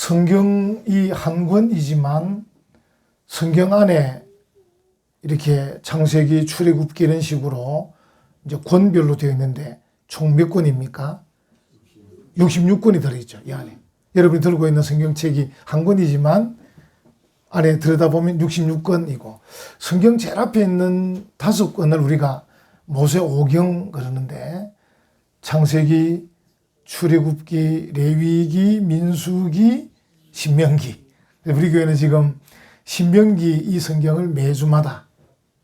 성경이 한 권이지만 성경 안에 이렇게 창세기, 출애굽기 이런 식으로 이제 권별로 되어 있는데 총 몇 권입니까? 66권이 들어있죠, 이 안에. 여러분이 들고 있는 성경책이 한 권이지만 안에 들여다보면 66권이고, 성경 제일 앞에 있는 5권을 우리가 모세 오경 그러는데, 창세기, 출애굽기, 레위기, 민수기, 신명기. 우리 교회는 지금 신명기 이 성경을 매주마다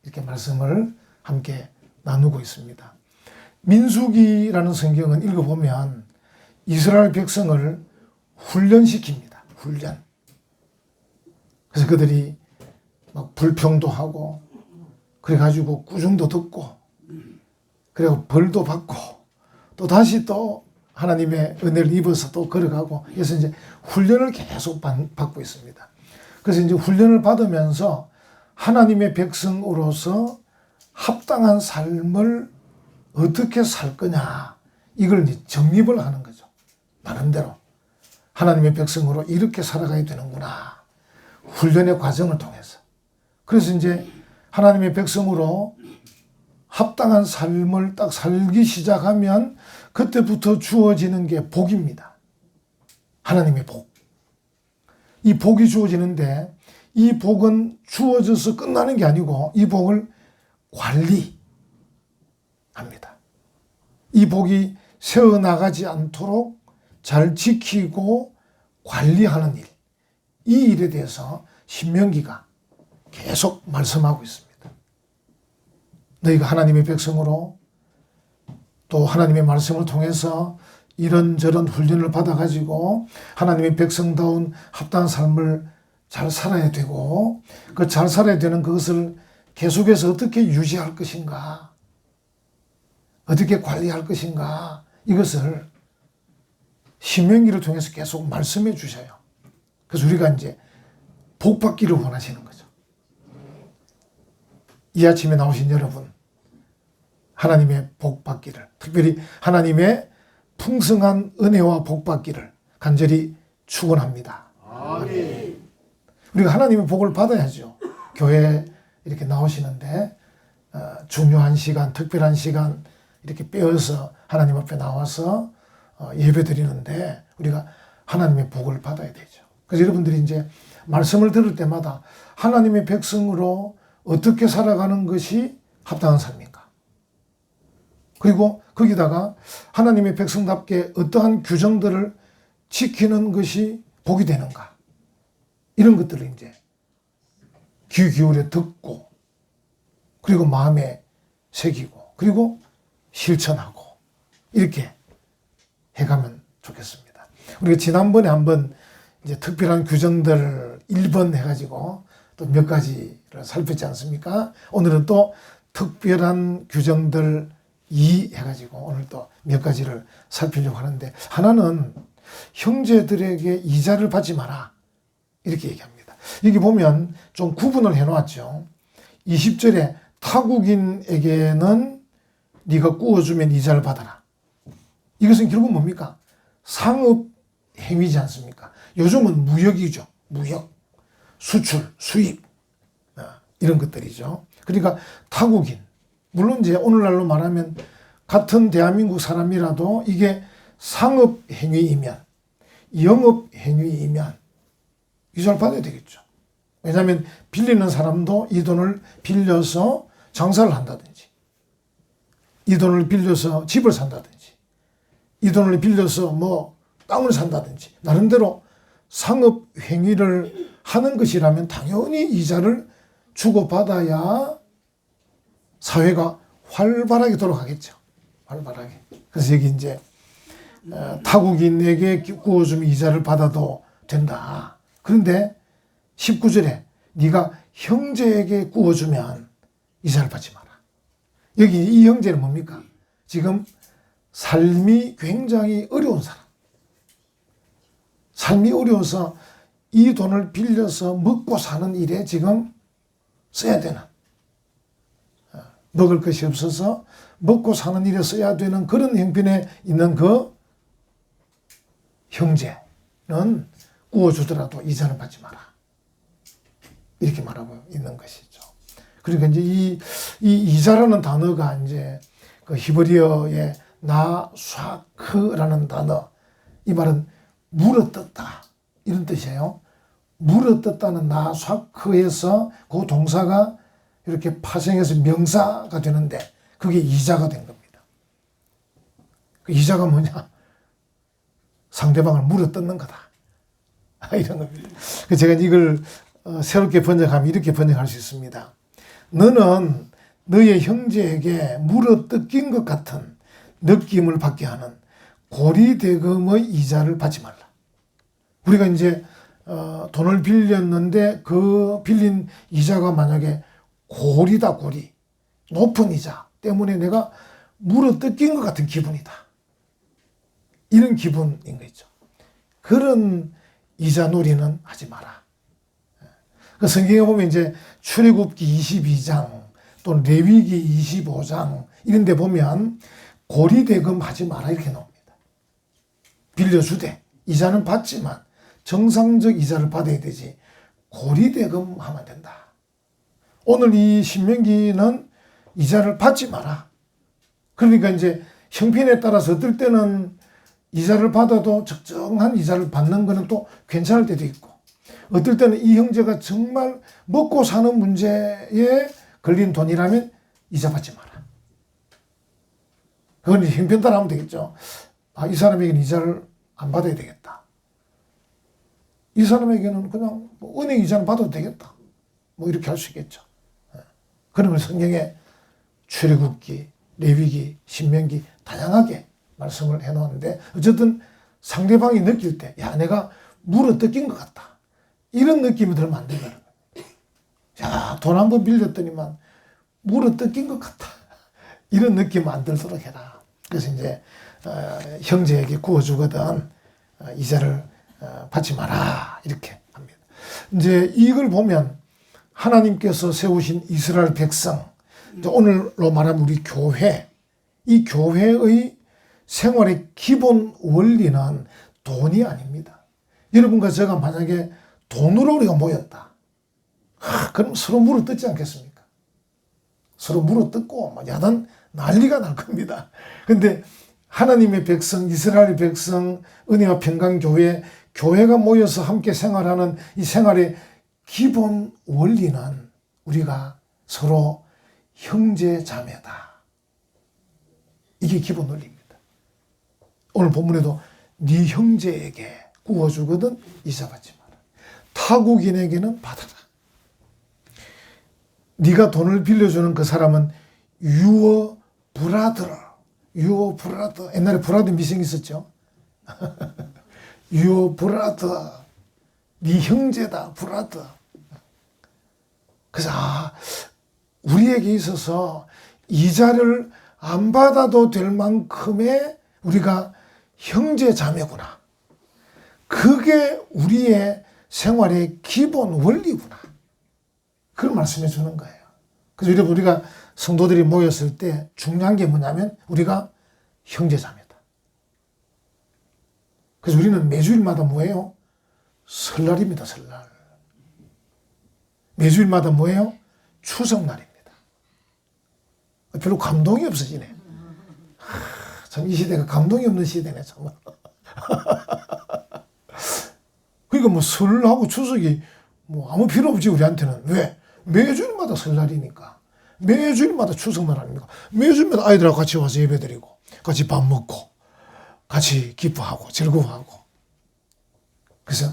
이렇게 말씀을 함께 나누고 있습니다. 민수기라는 성경은 읽어보면 이스라엘 백성을 훈련시킵니다. 훈련. 그래서 그들이 막 불평도 하고, 그래가지고 꾸중도 듣고, 그리고 벌도 받고, 또 다시 또 하나님의 은혜를 입어서 또 걸어가고, 그래서 이제 훈련을 계속 받고 있습니다. 그래서 이제 훈련을 받으면서 하나님의 백성으로서 합당한 삶을 어떻게 살 거냐, 이걸 이제 정립을 하는 거죠. 나름대로. 하나님의 백성으로 이렇게 살아가야 되는구나. 훈련의 과정을 통해서. 그래서 이제 하나님의 백성으로 합당한 삶을 딱 살기 시작하면 그때부터 주어지는 게 복입니다. 하나님의 복. 이 복이 주어지는데 이 복은 주어져서 끝나는 게 아니고 이 복을 관리합니다. 이 복이 새어나가지 않도록 잘 지키고 관리하는 일. 이 일에 대해서 신명기가 계속 말씀하고 있습니다. 너희가 하나님의 백성으로 또 하나님의 말씀을 통해서 이런저런 훈련을 받아가지고 하나님의 백성다운 합당한 삶을 잘 살아야 되고, 그 잘 살아야 되는 그것을 계속해서 어떻게 유지할 것인가, 어떻게 관리할 것인가, 이것을 신명기를 통해서 계속 말씀해 주셔요. 그래서 우리가 이제 복 받기를 원하시는 거죠. 이 아침에 나오신 여러분, 하나님의 복 받기를, 특별히 하나님의 풍성한 은혜와 복 받기를 간절히 축원합니다. 아멘. 우리가 하나님의 복을 받아야죠. 교회에 이렇게 나오시는데 중요한 시간, 특별한 시간 이렇게 빼어서 하나님 앞에 나와서 예배 드리는데 우리가 하나님의 복을 받아야 되죠. 그래서 여러분들이 이제 말씀을 들을 때마다 하나님의 백성으로 어떻게 살아가는 것이 합당한 삶인가? 그리고 거기다가 하나님의 백성답게 어떠한 규정들을 지키는 것이 복이 되는가? 이런 것들을 이제 귀 기울여 듣고, 그리고 마음에 새기고, 그리고 실천하고, 이렇게 해가면 좋겠습니다. 우리가 지난번에 한번 이제 특별한 규정들 1번 해가지고 또 몇 가지를 살폈지 않습니까? 오늘은 또 특별한 규정들 2 해가지고 오늘 또 몇 가지를 살피려고 하는데, 하나는 형제들에게 이자를 받지 마라, 이렇게 얘기합니다. 여기 보면 좀 구분을 해놓았죠. 20절에 타국인에게는 네가 구워주면 이자를 받아라. 이것은 결국 뭡니까? 상업 행위지 않습니까? 요즘은 무역이죠. 무역, 수출, 수입, 이런 것들이죠. 그러니까 타국인, 물론 이제 오늘날로 말하면 같은 대한민국 사람이라도 이게 상업 행위이면, 영업 행위이면 이자를 받아야 되겠죠. 왜냐하면 빌리는 사람도 이 돈을 빌려서 장사를 한다든지, 이 돈을 빌려서 집을 산다든지, 이 돈을 빌려서 뭐 땅을 산다든지, 나름대로 상업 행위를 하는 것이라면 당연히 이자를 주고받아야 사회가 활발하게 돌아가겠죠. 활발하게. 그래서 여기 이제 타국인에게 구워주면 이자를 받아도 된다. 그런데 19절에 네가 형제에게 구워주면 이자를 받지 마라. 여기 이 형제는 뭡니까? 지금 삶이 굉장히 어려운 사람. 삶이 어려워서 이 돈을 빌려서 먹고 사는 일에 지금 써야 되는, 먹을 것이 없어서 먹고 사는 일에 써야 되는 그런 형편에 있는 그 형제는 구워주더라도 이자는 받지 마라. 이렇게 말하고 있는 것이죠. 그러니까 이제 이 이자라는 단어가 이제 그 히브리어의 나샤크라는 단어, 이 말은 물어뜯다 이런 뜻이에요. 물어뜯다는 나샤크에서 그 동사가 이렇게 파생해서 명사가 되는데 그게 이자가 된 겁니다. 그 이자가 뭐냐? 상대방을 물어뜯는 거다. 이런 겁니다. 제가 이걸 새롭게 번역하면 이렇게 번역할 수 있습니다. 너는 너의 형제에게 물어뜯긴 것 같은 느낌을 받게 하는 고리대금의 이자를 받지 말라. 우리가 이제 돈을 빌렸는데 그 빌린 이자가 만약에 고리다, 고리. 높은 이자 때문에 내가 물어뜯긴 것 같은 기분이다. 이런 기분인 거죠. 그런 이자 놀이는 하지 마라. 그 성경에 보면 이제 출애굽기 22장 또는 레위기 25장 이런 데 보면 고리대금 하지 마라 이렇게 나옵니다. 빌려주되 이자는 받지만 정상적 이자를 받아야 되지 고리대금 하면 안 된다. 오늘 이 신명기는 이자를 받지 마라. 그러니까 이제 형편에 따라서 어떨 때는 이자를 받아도 적정한 이자를 받는 거는 또 괜찮을 때도 있고, 어떨 때는 이 형제가 정말 먹고 사는 문제에 걸린 돈이라면 이자 받지 마라. 그건 형편 따라 하면 되겠죠. 아, 이 사람에게는 이자를 안 받아야 되겠다. 이 사람에게는 그냥 뭐 은행 이자는 받아도 되겠다. 뭐 이렇게 할 수 있겠죠. 그러면 성경에 출애굽기, 레위기, 신명기 다양하게 말씀을 해놓았는데 어쨌든 상대방이 느낄 때 야, 내가 물어뜯긴 것 같다. 이런 느낌이 들면 안 된다는 거예요. 야, 돈 한 번 빌렸더니만 물어뜯긴 것 같다. 이런 느낌 안 들도록 해라. 그래서 이제 형제에게 구워주거든 이자를 받지 마라 이렇게 합니다. 이제 이걸 보면 하나님께서 세우신 이스라엘 백성, 오늘로 말하면 우리 교회, 이 교회의 생활의 기본 원리는 돈이 아닙니다. 여러분과 제가 만약에 돈으로 우리가 모였다. 그럼 서로 물어뜯지 않겠습니까? 서로 물어뜯고 야단 난리가 날 겁니다. 근데 하나님의 백성, 이스라엘 백성, 은혜와 평강교회, 교회가 모여서 함께 생활하는 이 생활의 기본 원리는 우리가 서로 형제 자매다. 이게 기본 원리입니다. 오늘 본문에도 네 형제에게 구워주거든 이자 받지 마라. 타국인에게는 받아라. 네가 돈을 빌려주는 그 사람은 your brother, your brother. 옛날에 브라더 미싱 있었죠. your brother, 네 형제다, 브라더. 그래서 우리에게 있어서 이자를 안 받아도 될 만큼의 우리가 형제 자매구나. 그게 우리의 생활의 기본 원리구나. 그걸 말씀해 주는 거예요. 그래서 여러분, 우리가 성도들이 모였을 때 중요한 게 뭐냐면 우리가 형제 자매다. 그래서 우리는 매주일마다 뭐예요? 설날입니다. 설날. 매주일마다 뭐예요? 추석날입니다. 별로 감동이 없어지네. 참 이 시대가 감동이 없는 시대네 참. 그러니까 뭐 설하고 추석이 뭐 아무 필요 없지 우리한테는. 왜? 매주일마다 설날이니까. 매주일마다 추석날 아닙니까? 매주일마다 아이들하고 같이 와서 예배드리고 같이 밥 먹고 같이 기뻐하고 즐거워하고. 그래서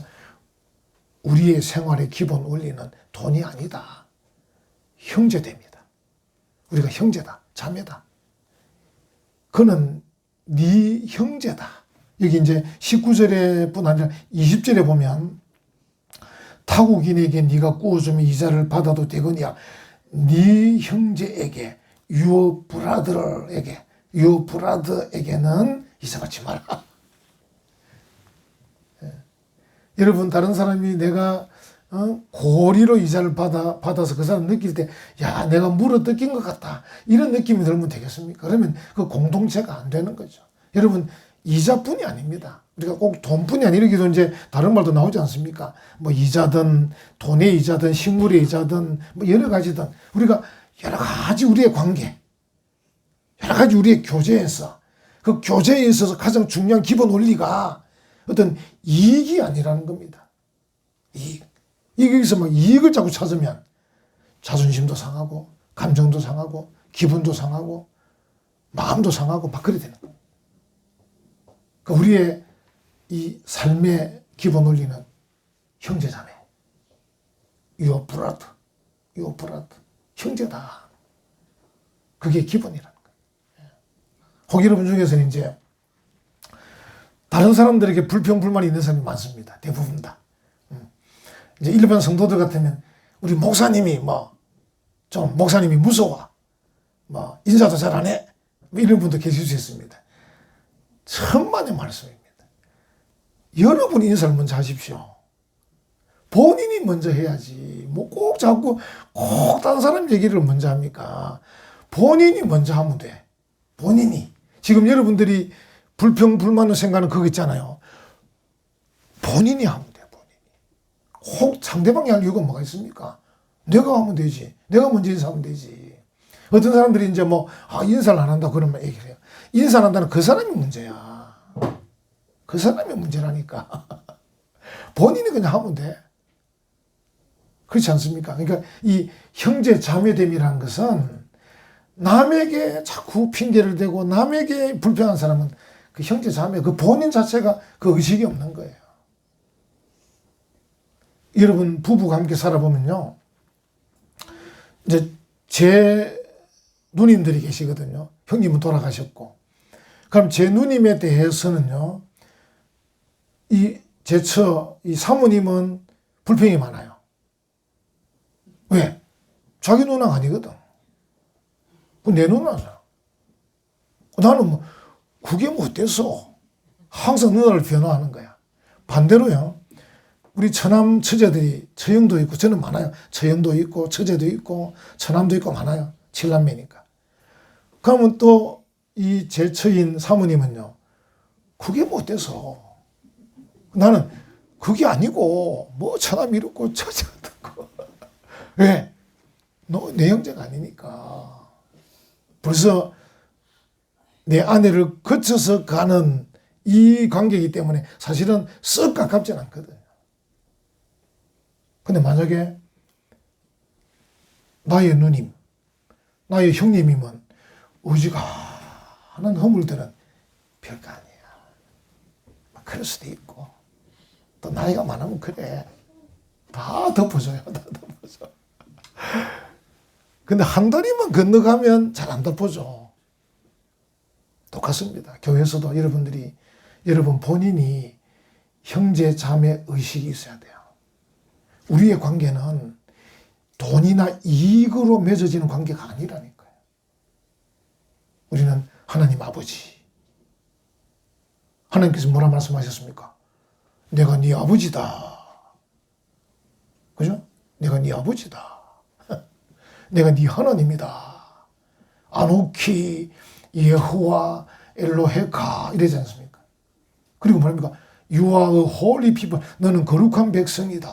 우리의 생활의 기본 원리는 돈이 아니다. 형제됩니다. 우리가 형제다. 자매다. 그는 네 형제다. 여기 이제 19절에 뿐 아니라 20절에 보면 타국인에게 네가 구워주면 이자를 받아도 되거니와 네 형제에게 your brother에게는 이자 받지 마라. 여러분, 다른 사람이 내가 고리로 이자를 받아서 그 사람 느낄 때, 야, 내가 물어뜯긴 것 같다. 이런 느낌이 들면 되겠습니까? 그러면 그 공동체가 안 되는 거죠. 여러분, 이자뿐이 아닙니다. 우리가 꼭 돈뿐이 아니라 이렇게도 이제 다른 말도 나오지 않습니까? 뭐 이자든 돈의 이자든 식물의 이자든 뭐 여러 가지든 우리가 여러 가지 우리의 관계, 여러 가지 우리의 교제에서 그 교제에 있어서 가장 중요한 기본 원리가 어떤 이익이 아니라는 겁니다. 이익. 여기서 막 이익을 자꾸 찾으면 자존심도 상하고 감정도 상하고 기분도 상하고 마음도 상하고 막 그래 되는 거예요. 그러니까 우리의 이 삶의 기본 원리는 형제자매. Your brother, your brother. 형제다. 그게 기본이라는 거예요. 혹 여러분 중에서는 이제 다른 사람들에게 불평, 불만이 있는 사람이 많습니다. 대부분 다. 이제 일반 성도들 같으면 우리 목사님이 좀 목사님이 무서워. 인사도 잘 안 해. 이런 분도 계실 수 있습니다. 천만의 말씀입니다. 여러분이 인사를 먼저 하십시오. 본인이 먼저 해야지. 꼭 자꾸 꼭 다른 사람 얘기를 먼저 합니까? 본인이 먼저 하면 돼. 본인이. 지금 여러분들이 불평, 불만을 생각하는 그거 있잖아요. 본인이 하면 돼. 본인이. 꼭 상대방이 할 이유가 뭐가 있습니까? 내가 하면 되지. 내가 먼저 인사하면 되지. 어떤 사람들이 이제 인사를 안 한다 그러면 얘기를 해요. 인사 안 한다는 그 사람이 문제야. 그 사람이 문제라니까. 본인이 그냥 하면 돼. 그렇지 않습니까? 그러니까 이 형제 자매됨이라는 것은 남에게 자꾸 핑계를 대고 남에게 불평한 사람은 그 형제 자매, 그 본인 자체가 그 의식이 없는 거예요. 여러분 부부가 함께 살아보면요. 이제 제 누님들이 계시거든요. 형님은 돌아가셨고. 그럼 제 누님에 대해서는요. 이 사모님은 불평이 많아요. 왜? 자기 누나가 아니거든. 내 누나잖아. 나는 그게 뭐 어때서? 항상 누나를 변호하는 거야. 반대로요. 우리 처남 처제들이 처형도 있고 저는 많아요. 처형도 있고 처제도 있고 처남도 있고 많아요. 7남매니까. 그러면 또 이 제 처인 사모님은요. 그게 뭐 어때서? 나는 그게 아니고 처남 이렇고 처제 어떻고. 왜? 너 내 형제가 아니니까. 벌써 내 아내를 거쳐서 가는 이 관계이기 때문에 사실은 썩 가깝진 않거든요. 근데 만약에 나의 누님, 나의 형님이면 어지간한 허물들은 별거 아니야. 그럴 수도 있고 또 나이가 많으면 그래. 다 덮어줘요. 다 덮어줘. 근데 한 다리만 건너가면 잘 안 덮어줘. 똑같습니다. 교회에서도 여러분 본인이 형제 자매 의식이 있어야 돼요. 우리의 관계는 돈이나 이익으로 맺어지는 관계가 아니라니까요. 우리는 하나님 아버지. 하나님께서 뭐라 말씀하셨습니까? 내가 네 아버지다. 그죠? 내가 네 아버지다. 내가 네 하나님이다. 아노키 예호와 엘로헤가 이러지 않습니까? 그리고 뭐랍니까? You are a holy people. 너는 거룩한 백성이다.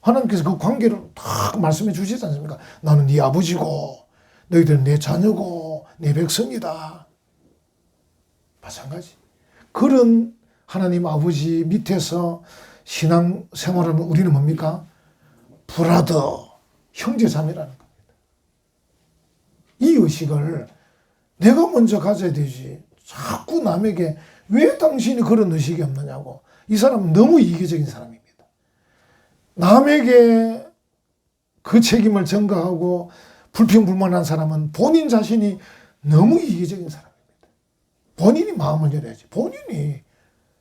하나님께서 그 관계를 딱 말씀해 주시지 않습니까? 나는 네 아버지고 너희들은 내 자녀고 내 백성이다. 마찬가지. 그런 하나님 아버지 밑에서 신앙 생활하면 우리는 뭡니까? 브라더, 형제자매라는 겁니다. 이 의식을 내가 먼저 가져야 되지. 자꾸 남에게 왜 당신이 그런 의식이 없느냐고. 이 사람은 너무 이기적인 사람입니다. 남에게 그 책임을 전가하고 불평불만한 사람은 본인 자신이 너무 이기적인 사람입니다. 본인이 마음을 열어야지. 본인이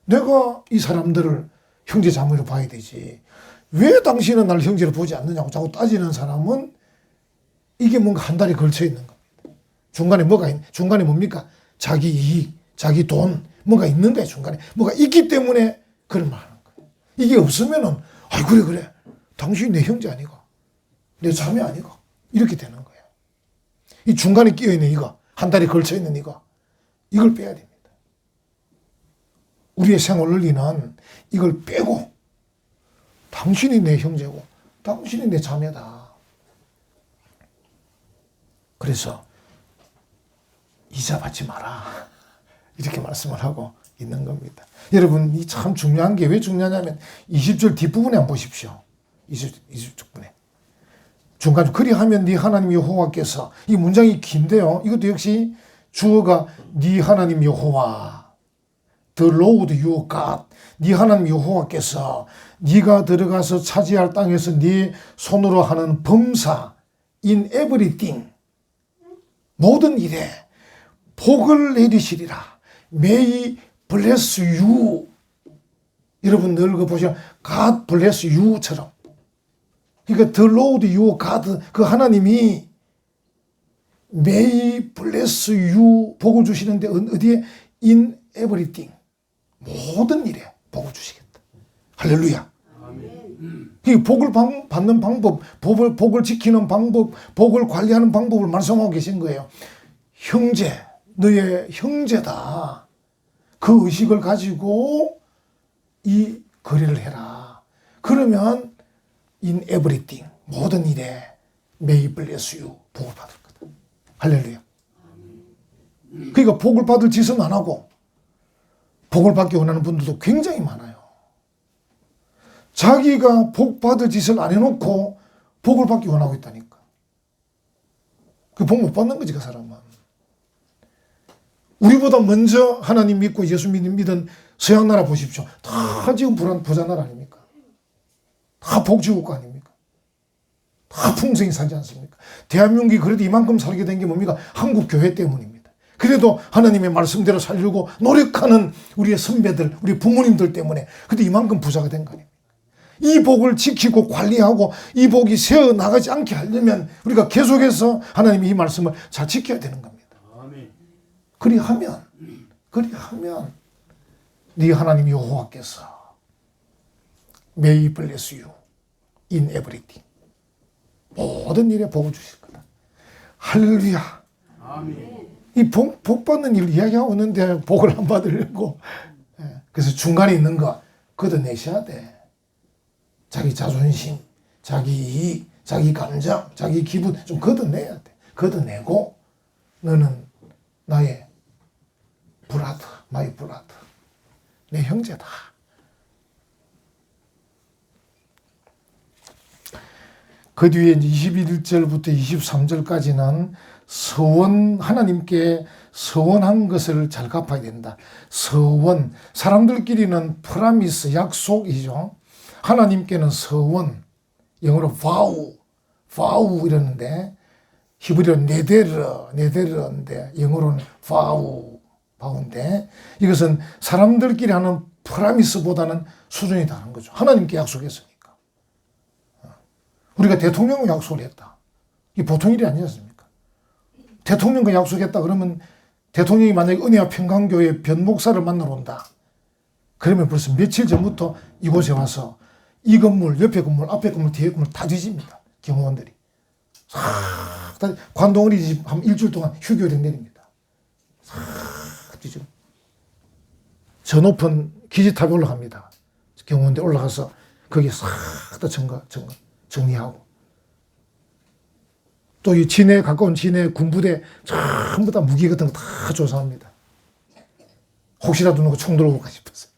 내가 이 사람들을 형제자매로 봐야 되지. 왜 당신은 날 형제로 보지 않느냐고 자꾸 따지는 사람은 이게 뭔가 한 달에 걸쳐 있는 겁니다. 중간에 뭡니까? 자기 이익, 자기 돈, 뭔가 있는 거야, 중간에. 뭐가 있기 때문에 그런 말 하는 거예요. 이게 없으면은, 아이, 그래. 당신이 내 형제 아니가? 내 자매 아니가? 이렇게 되는 거예요. 이 중간에 끼어 있는 이거, 한 달에 걸쳐 있는 이거, 이걸 빼야 됩니다. 우리의 생활 논리는 이걸 빼고 당신이 내 형제고 당신이 내 자매다. 그래서 이자 받지 마라. 이렇게 말씀을 하고 있는 겁니다. 여러분, 이 참 중요한 게 왜 중요하냐면 20절 뒷부분에 한번 보십시오. 20절부분에. 중간 그리하면 네 하나님 여호와께서, 이 문장이 긴데요. 이것도 역시 주어가 네 하나님 여호와, The Lord your God, 네 하나님 여호와께서 네가 들어가서 차지할 땅에서 네 손으로 하는 범사 in everything, 모든 일에 복을 내리시리라. May bless you. 여러분 늘 그 보시면 God bless you처럼, 그러니까 The Lord your God, 그 하나님이 May bless you, 복을 주시는데 어디에? In everything, 모든 일에 복을 주시겠다. 할렐루야. 이 복을 받는 방법, 복을 지키는 방법, 복을 관리하는 방법을 말씀하고 계신 거예요. 형제, 너의 형제다. 그 의식을 가지고 이 거래를 해라. 그러면 in everything, 모든 일에 may bless you, 복을 받을 거다. 할렐루야. 그러니까 복을 받을 짓은 안 하고 복을 받기 원하는 분들도 굉장히 많아요. 자기가 복 받을 짓을 안 해놓고 복을 받기 원하고 있다니까. 그 복 못 받는 거지, 그 사람은. 우리보다 먼저 하나님 믿고 예수 믿은 서양 나라 보십시오. 다 지금 부자 나라 아닙니까? 다 복지국가 아닙니까? 다 풍성히 살지 않습니까? 대한민국이 그래도 이만큼 살게 된 게 뭡니까? 한국 교회 때문입니다. 그래도 하나님의 말씀대로 살려고 노력하는 우리의 선배들, 우리 부모님들 때문에 그래도 이만큼 부자가 된 거 아닙니까? 이 복을 지키고 관리하고 이 복이 새어 나가지 않게 하려면 우리가 계속해서 하나님의 이 말씀을 잘 지켜야 되는 겁니다. 그리하면 네 하나님 여호와께서 May bless you in everything, 모든 일에 복을 주실 거다. 할렐루야. 이 복 받는 일 이야기하고 있는데 복을 안 받으려고. 그래서 중간에 있는 거 걷어내셔야 돼. 자기 자존심, 자기 이익, 자기 감정, 자기 기분 좀 걷어내야 돼. 걷어내고 너는 나의 브라더, 마이 브라더, 내 형제다. 그 뒤에 21절부터 23절까지는 하나님께 서원한 것을 잘 갚아야 된다. 서원, 사람들끼리는 프라미스, 약속이죠. 하나님께는 서원, 영어로 vow 이러는데 히브리어 네데르인데 영어로는 vow인데 이것은 사람들끼리 하는 프라미스보다는 수준이 다른 거죠. 하나님께 약속했으니까. 우리가 대통령과 약속을 했다. 이게 보통 일이 아니지 않습니까? 대통령과 약속했다 그러면 대통령이 만약에 은혜와 평강교회 변목사를 만나러 온다. 그러면 벌써 며칠 전부터 이곳에 와서 이 건물, 옆에 건물, 앞에 건물, 뒤에 건물 다 뒤집니다. 경호원들이. 싹 관동어리 집 한 일주일 동안 휴교령 내립니다. 싹 뒤집어. 저 높은 기지탑에 올라갑니다. 경호원들 올라가서 거기 싹 다 정리하고. 또 이 진해, 가까운 진해 군부대 전부 다 무기 같은 거 다 조사합니다. 혹시라도 누가 총 들어올까 싶어서.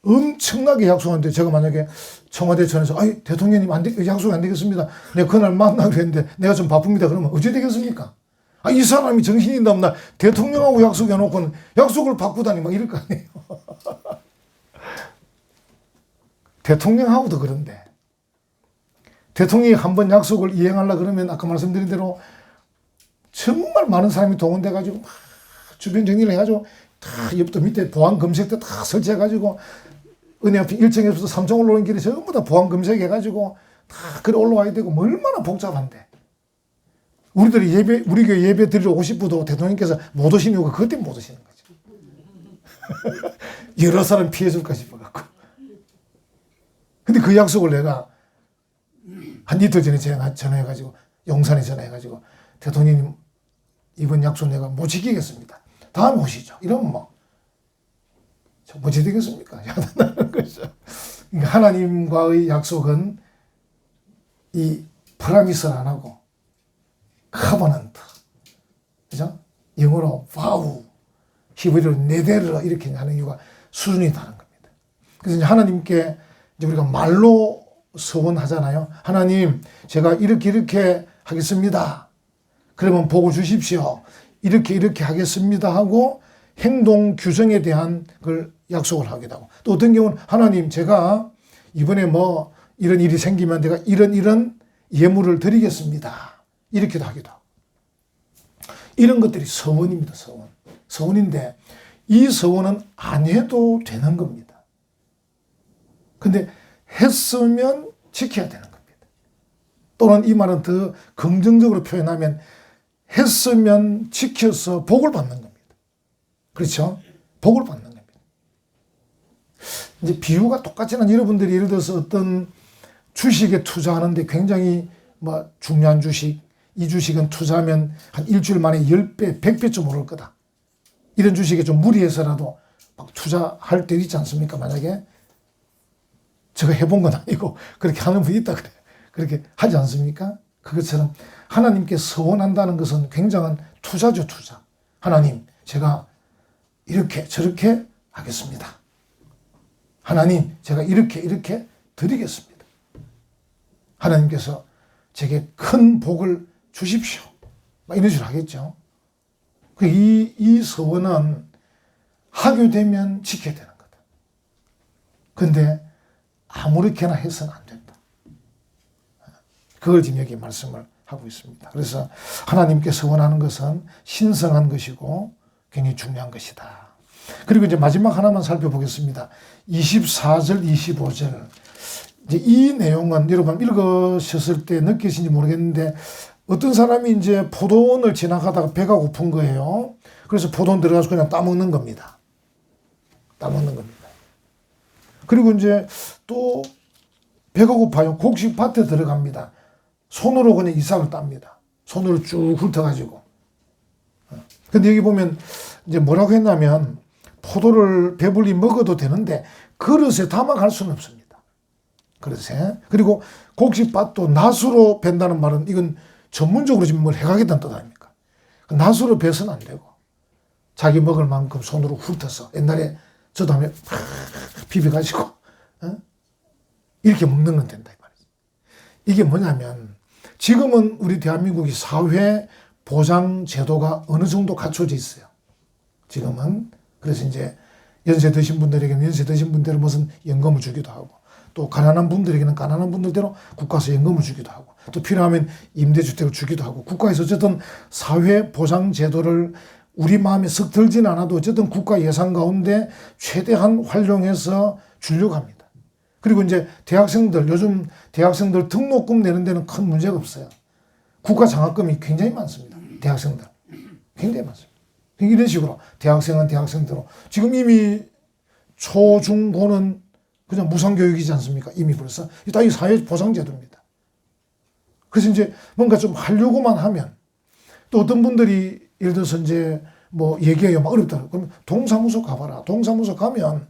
엄청나게 약속하는데 제가 만약에 청와대 전에서 대통령님 약속 안 되겠습니다. 내가 그날 만나기로 했는데 내가 좀 바쁩니다. 그러면 어찌 되겠습니까? 이 사람이 정신이 있나 없나 대통령하고 약속해놓고는 약속을 바꾸다니 막 이럴 거 아니에요. 대통령하고도 그런데 대통령이 한번 약속을 이행하려고 그러면 아까 말씀드린 대로 정말 많은 사람이 동원돼가지고 막 주변 정리를 해가지고 다 옆부터 밑에 보안 검색대 다 설치해가지고 은혜 앞에 1층에서부터 3층 올라오는 길에 전부 다 보안 검색해가지고 다 그래 올라와야 되고 뭐 얼마나 복잡한데. 우리 교회 예배 드리러 오실 분도 대통령께서 못 오신 이유가 그것 때문에 못 오시는 거죠. 여러 사람 피해줄까 싶어갖고. 근데 그 약속을 내가 한 이틀 전에 전화해가지고 용산에 전화해가지고 대통령님 이번 약속 내가 못 지키겠습니다. 다음에 오시죠. 이러면 뭐 뭐지 되겠습니까? 야단하는 거죠. 그러니까 하나님과의 약속은 이 프라미스를 안 하고 카버넌트, 그죠? 영어로 와우, 히브리어로 네데르 이렇게 하는 이유가 수준이 다른 겁니다. 그래서 이제 하나님께 이제 우리가 말로 서원하잖아요. 하나님, 제가 이렇게 하겠습니다. 그러면 복을 주십시오. 이렇게 하겠습니다 하고 행동 규정에 대한 걸 약속을 하기도 하고, 또 어떤 경우는 하나님, 제가 이번에 뭐 이런 일이 생기면 내가 이런 예물을 드리겠습니다. 이렇게도 하기도 하고. 이런 것들이 서원입니다. 서원인데 이 서원은 안 해도 되는 겁니다. 근데 했으면 지켜야 되는 겁니다. 또는 이 말은 더 긍정적으로 표현하면 했으면 지켜서 복을 받는 겁니다. 그렇죠? 복을 받는 겁니다. 이제 비유가 똑같지는, 여러분들이 예를 들어서 어떤 주식에 투자하는데 굉장히 뭐 중요한 주식, 이 주식은 투자하면 한 일주일 만에 10배, 100배쯤 오를 거다. 이런 주식에 좀 무리해서라도 막 투자할 때 있지 않습니까? 만약에 제가 해본 건 아니고 그렇게 하는 분이 있다 그래. 그렇게 하지 않습니까? 그것처럼 하나님께 서원한다는 것은 굉장한 투자죠, 투자. 하나님, 제가 이렇게 저렇게 하겠습니다. 하나님, 제가 이렇게 드리겠습니다. 하나님께서 제게 큰 복을 주십시오. 막 이런 식으로 하겠죠. 이 서원은 하게 되면 지켜야 되는 거다. 근데 아무렇게나 해서는 안 된다. 그걸 지금 여기 말씀을 하고 있습니다. 그래서 하나님께 서원하는 것은 신성한 것이고 굉장히 중요한 것이다. 그리고 이제 마지막 하나만 살펴보겠습니다. 24절, 25절. 이제 이 내용은 여러분 읽으셨을 때 느끼신지 모르겠는데, 어떤 사람이 이제 포도원을 지나가다가 배가 고픈 거예요. 그래서 포도원 들어가서 그냥 따먹는 겁니다. 따먹는 겁니다. 그리고 이제 또 배가 고파요. 곡식 밭에 들어갑니다. 손으로 그냥 이삭을 땁니다. 손으로 쭉 훑어가지고. 근데 여기 보면 이제 뭐라고 했냐면, 포도를 배불리 먹어도 되는데 그릇에 담아갈 수는 없습니다. 그릇에. 그리고 곡식밭도 낫으로 벤다는 말은 이건 전문적으로 지금 뭘 해가겠다는 뜻 아닙니까? 낫으로 베서는 안 되고 자기 먹을 만큼 손으로 훑어서, 옛날에 저도 하면 비벼가지고 이렇게 먹는 건 된다 이 말이죠. 이게 뭐냐면, 지금은 우리 대한민국이 사회 보장 제도가 어느 정도 갖춰져 있어요. 지금은. 그래서 이제 연세 드신 분들에게는 연세 드신 분대로 무슨 연금을 주기도 하고, 또 가난한 분들에게는 가난한 분들대로 국가에서 연금을 주기도 하고, 또 필요하면 임대주택을 주기도 하고, 국가에서 어쨌든 사회 보장 제도를 우리 마음에 썩 들진 않아도 어쨌든 국가 예산 가운데 최대한 활용해서 주려고 합니다. 그리고 이제 대학생들, 요즘 대학생들 등록금 내는 데는 큰 문제가 없어요. 국가 장학금이 굉장히 많습니다. 대학생들. 굉장히 많습니다. 이런 식으로 대학생은 대학생대로 지금 이미 초, 중, 고는 그냥 무상교육이지 않습니까? 이미 벌써. 다 이 사회보장제도입니다. 그래서 이제 뭔가 좀 하려고만 하면, 또 어떤 분들이 예를 들어서 이제 뭐 얘기해요. 막 어렵다. 그러면 동사무소 가봐라. 동사무소 가면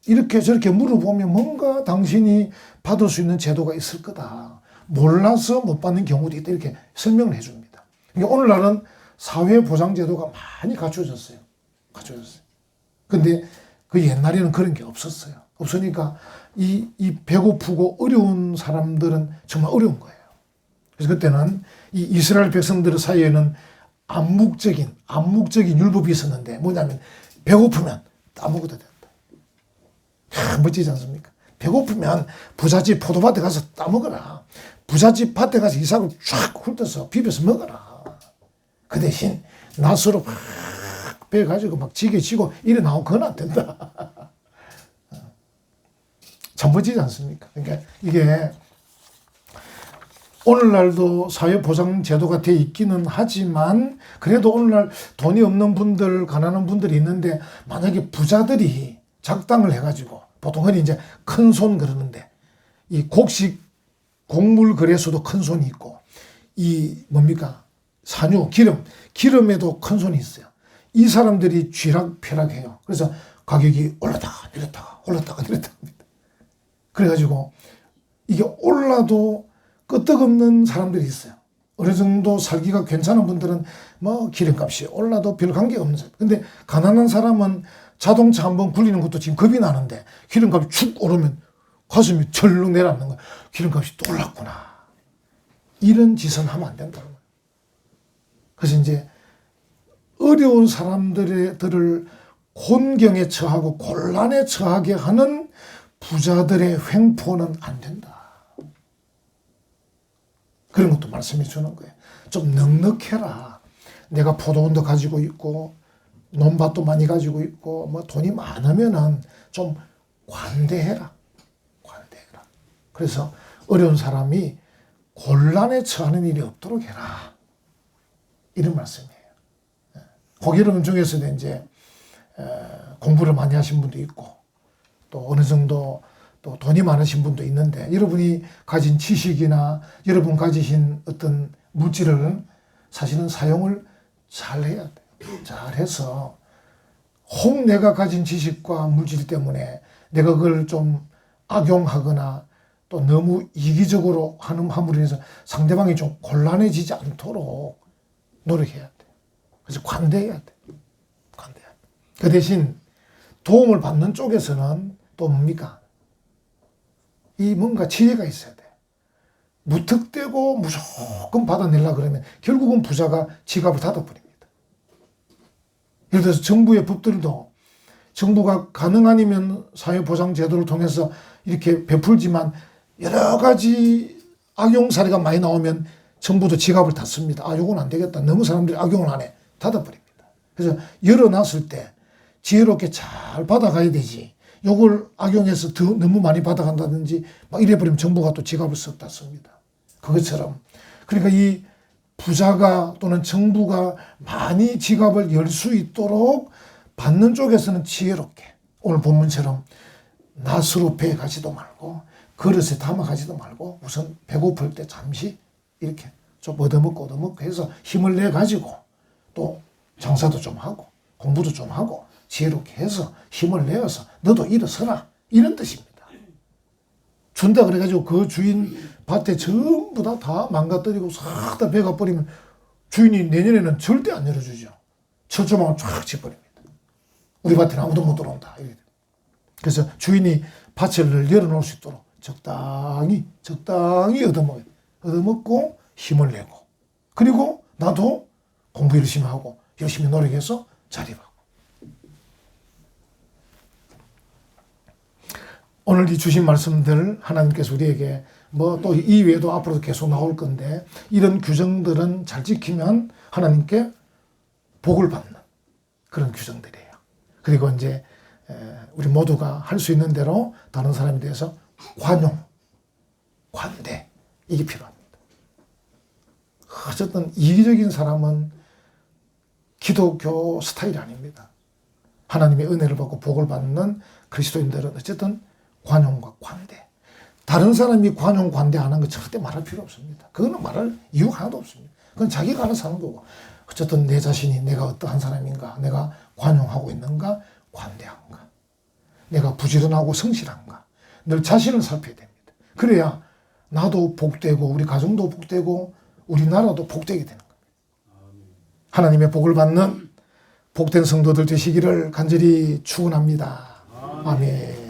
이렇게 저렇게 물어보면 뭔가 당신이 받을 수 있는 제도가 있을 거다. 몰라서 못 받는 경우도 있다. 이렇게 설명을 해줍니다. 그러니까 오늘날은 사회보장제도가 많이 갖춰졌어요. 근데 그 옛날에는 그런 게 없었어요. 없으니까 이 배고프고 어려운 사람들은 정말 어려운 거예요. 그래서 그때는 이 이스라엘 백성들 사이에는 암묵적인 율법이 있었는데, 뭐냐면 배고프면 따먹어도 된다. 멋지지 않습니까? 배고프면 부잣집 포도밭에 가서 따먹어라. 부잣집 밭에 가서 이삭을 쫙 훑어서 비벼서 먹어라. 그 대신 낫으로 막 빼가지고 막 지게 지고 이래 나오면 그건 안 된다. 참 멋지지 않습니까? 그러니까 이게 오늘날도 사회보장제도가 돼 있기는 하지만, 그래도 오늘날 돈이 없는 분들, 가난한 분들이 있는데, 만약에 부자들이 작당을 해가지고, 보통 흔히 이제 큰 손 그러는데, 이 곡물 거래소도 큰 손이 있고, 이 뭡니까? 산유, 기름에도 큰 손이 있어요. 이 사람들이 쥐락펴락해요. 그래서 가격이 올랐다가 내렸다가 올랐다가 내렸다가 합니다. 그래가지고 이게 올라도 끄떡없는 사람들이 있어요. 어느 정도 살기가 괜찮은 분들은 뭐 기름값이 올라도 별 관계가 없는 사람. 근데 가난한 사람은 자동차 한번 굴리는 것도 지금 겁이 나는데 기름값이 축 오르면 가슴이 철렁 내려앉는 거야. 기름값이 또 올랐구나. 이런 짓은 하면 안 된다는 거예요. 그래서 이제 어려운 사람들을 곤경에 처하고 곤란에 처하게 하는 부자들의 횡포는 안 된다. 그런 것도 말씀해 주는 거예요. 좀 넉넉해라. 내가 포도원도 가지고 있고 논밭도 많이 가지고 있고 뭐 돈이 많으면은 좀 관대해라. 관대해라. 그래서 어려운 사람이 곤란에 처하는 일이 없도록 해라. 이런 말씀이에요. 거기 여러분 중에서도 이제 공부를 많이 하신 분도 있고 또 어느 정도 또 돈이 많으신 분도 있는데 여러분이 가진 지식이나 여러분 가지신 어떤 물질을 사실은 사용을 잘 해야 돼요. 잘 해서 혹 내가 가진 지식과 물질 때문에 내가 그걸 좀 악용하거나 또 너무 이기적으로 함으로 인해서 상대방이 좀 곤란해지지 않도록 노력해야 돼요. 그래서 관대해야 돼요. 관대해야 돼요. 그 대신 도움을 받는 쪽에서는 또 뭡니까? 이 뭔가 지혜가 있어야 돼. 무턱대고 무조건 받아내려고 그러면 결국은 부자가 지갑을 닫아버립니다. 예를 들어서 정부의 법들도 정부가 가능 아니면 사회보장제도를 통해서 이렇게 베풀지만 여러 가지 악용 사례가 많이 나오면 정부도 지갑을 닫습니다. 아, 요건 안 되겠다. 너무 사람들이 악용을 하네. 닫아버립니다. 그래서 열어놨을 때 지혜롭게 잘 받아가야 되지. 요걸 악용해서 더 너무 많이 받아간다든지 막 이래버리면 정부가 또 지갑을 썩 닫습니다. 그것처럼. 그러니까 이 부자가 또는 정부가 많이 지갑을 열 수 있도록 받는 쪽에서는 지혜롭게 오늘 본문처럼 낫으로 배에 가지도 말고 그릇에 담아 가지도 말고 우선 배고플 때 잠시 이렇게 좀 얻어먹고 해서 힘을 내 가지고 또 장사도 좀 하고 공부도 좀 하고 지혜롭게 해서 힘을 내어서 너도 일어서라 이런 뜻입니다. 준다 그래가지고 그 주인 밭에 전부 다 망가뜨리고 싹 다 배가 버리면 주인이 내년에는 절대 안 열어주죠. 철조망을 쫙 쳐버립니다. 우리 밭에는 아무도 못 들어온다. 그래서 주인이 밭을 열어놓을 수 있도록 적당히 얻어먹고 힘을 내고 그리고 나도 공부 열심히 하고 열심히 노력해서 자립하고 오늘 이 주신 말씀들 하나님께서 우리에게 뭐 또 이 외에도 앞으로도 계속 나올 건데 이런 규정들은 잘 지키면 하나님께 복을 받는 그런 규정들이에요. 그리고 이제 우리 모두가 할 수 있는 대로 다른 사람에 대해서 관용, 관대 이게 필요합니다. 어쨌든 이기적인 사람은 기독교 스타일이 아닙니다. 하나님의 은혜를 받고 복을 받는 그리스도인들은 어쨌든 관용과 관대. 다른 사람이 관용, 관대 안 한 거 절대 말할 필요 없습니다. 그거는 말할 이유가 하나도 없습니다. 그건 자기가 알아서 하는 거고. 어쨌든 내 자신이 내가 어떠한 사람인가, 내가 관용하고 있는가, 관대한가, 내가 부지런하고 성실한가, 늘 자신을 살펴야 됩니다. 그래야 나도 복되고 우리 가정도 복되고 우리나라도 복되게 되는 겁니다. 하나님의 복을 받는 복된 성도들 되시기를 간절히 축원합니다. 아멘.